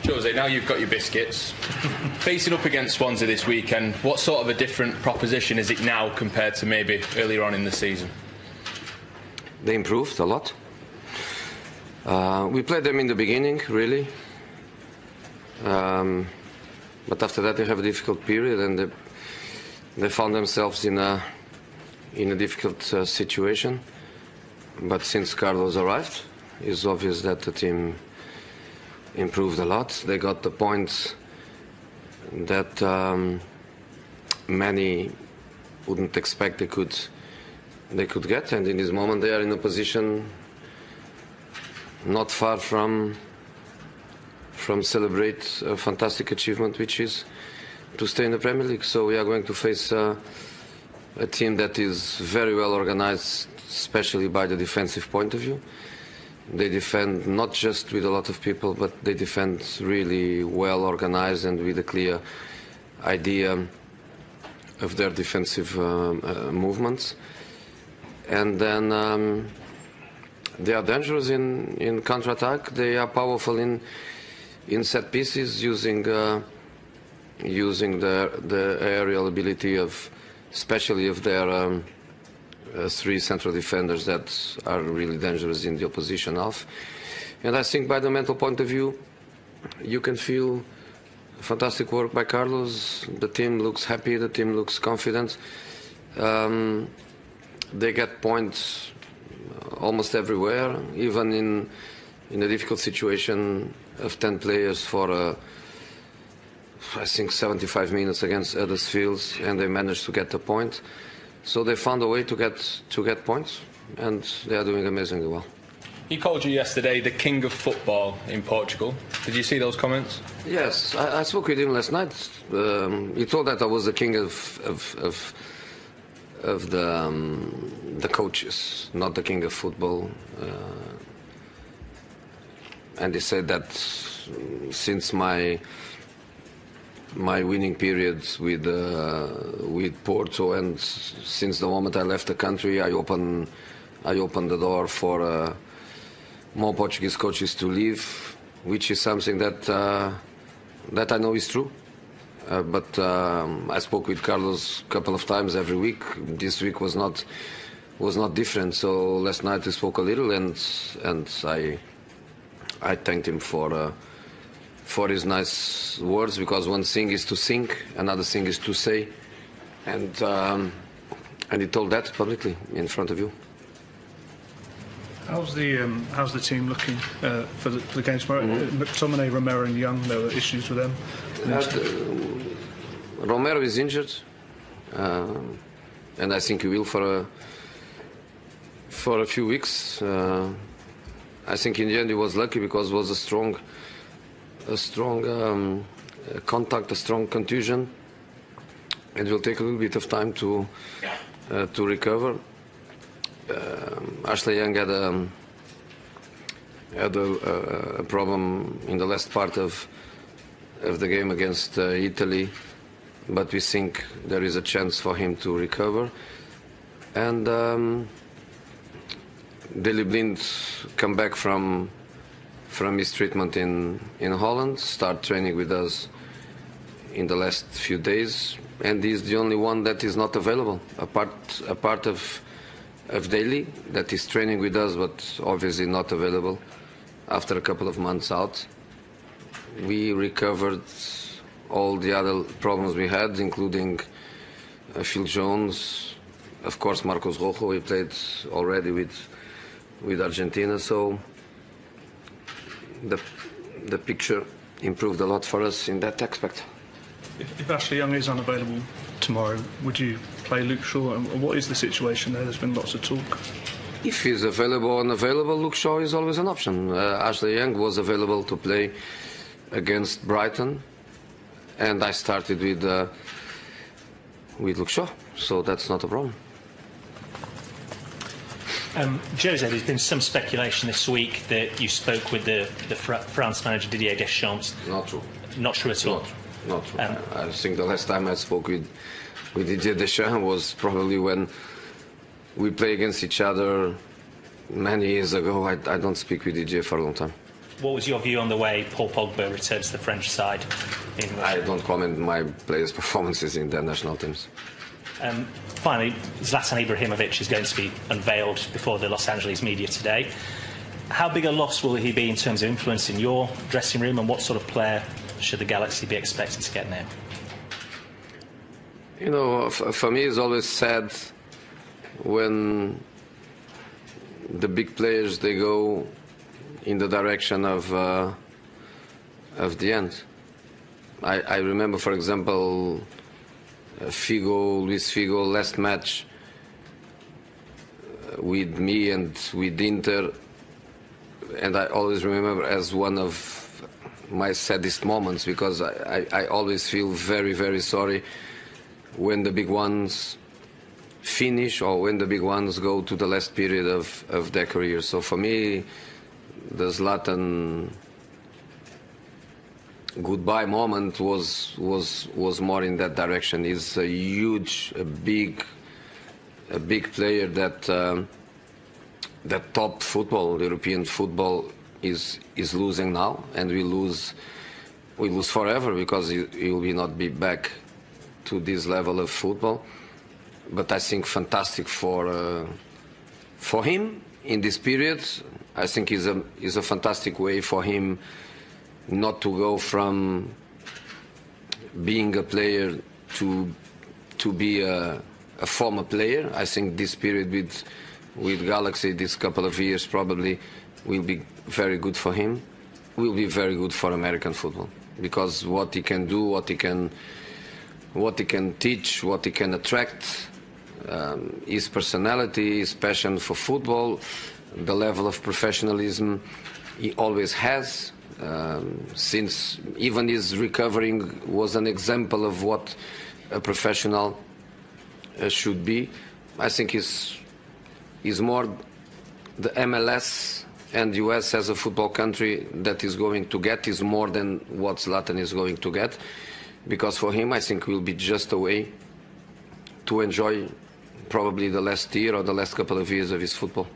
Jose, now you've got your biscuits. Facing up against Swansea this weekend, what sort of a different proposition is it now compared to maybe earlier on in the season? They improved a lot. We played them in the beginning, really. But after that they have a difficult period, and they found themselves in a difficult situation. But since Carlos arrived, it's obvious that the team improved a lot. They got the points that many wouldn't expect they could get, and in this moment they are in a position not far from celebrate a fantastic achievement, which is to stay in the Premier League. So we are going to face a team that is very well organized, especially by the defensive point of view. They defend not just with a lot of people, but they defend really well organized and with a clear idea of their defensive movements. And then they are dangerous in counter-attack. They are powerful in set pieces, using the aerial ability of, especially of their three central defenders that are really dangerous in the opposition half. And I think by the mental point of view, you can feel fantastic work by Carlos. The team looks happy, the team looks confident. They get points almost everywhere, even in a difficult situation of 10 players for I think 75 minutes against Huddersfield, and they managed to get the point. So they found a way to get points, and they are doing amazingly well. He called you yesterday the king of football in Portugal. Did you see those comments? Yes, I spoke with him last night. He told that I was the king of the coaches, not the king of football. And he said that since my winning period with Porto, and since the moment I left the country, I opened the door for more Portuguese coaches to leave, which is something that I know is true. But I spoke with Carlos a couple of times every week. This week was not different. So last night we spoke a little, and I thanked him for his nice words, because one thing is to sing, another thing is to say, and he told that publicly in front of you. How's the team looking for the games tomorrow? McTominay, Romero, and Young. There were issues with them. Romero is injured, and I think he will for a few weeks. I think in the end he was lucky, because it was a strong contact, a strong contusion. It will take a little bit of time to recover. Ashley Young had a problem in the last part of the game against Italy, but we think there is a chance for him to recover. And Daley Blind come back from his treatment in Holland, start training with us in the last few days, and he's the only one that is not available, a part of Daley that is training with us, but obviously not available after a couple of months out. We recovered all the other problems we had, including Phil Jones, of course Marcos Rojo. He played already with Argentina, so the picture improved a lot for us in that aspect. If Ashley Young is unavailable tomorrow, would you play Luke Shaw? And what is the situation there? There's been lots of talk. If he's available or unavailable, Luke Shaw is always an option. Ashley Young was available to play against Brighton, and I started with Luke Shaw, so that's not a problem. Jose, there's been some speculation this week that you spoke with the France manager Didier Deschamps. Not true. Not true at all. Not true. I think the last time I spoke with Didier Deschamps was probably when we played against each other many years ago. I don't speak with Didier for a long time. What was your view on the way Paul Pogba returned to the French side? I don't comment my players' performances in their national teams. Finally, Zlatan Ibrahimovic is going to be unveiled before the Los Angeles media today. How big a loss will he be in terms of influence in your dressing room, and what sort of player should the Galaxy be expected to get now? You know, for me it's always sad when the big players, they go in the direction of the end. I remember, for example, Luis Figo last match with me and with Inter, and I always remember as one of my saddest moments, because I always feel very, very sorry when the big ones finish or when the big ones go to the last period of their career. So for me, the Zlatan goodbye moment was more in that direction. He's a big player that that top football, European football, is losing now, and we lose forever, because he will not be back to this level of football. But I think fantastic for him in this period. I think is a fantastic way for him not to go from being a player to be a former player. I think this period with Galaxy, this couple of years, probably will be very good for him. Will be very good for American football, because what he can do, what he can teach, what he can attract, his personality, his passion for football, the level of professionalism he always has. Since even his recovering was an example of what a professional should be. I think he's more the MLS and US as a football country that is going to get is more than what Zlatan is going to get, because for him I think will be just a way to enjoy probably the last year or the last couple of years of his football.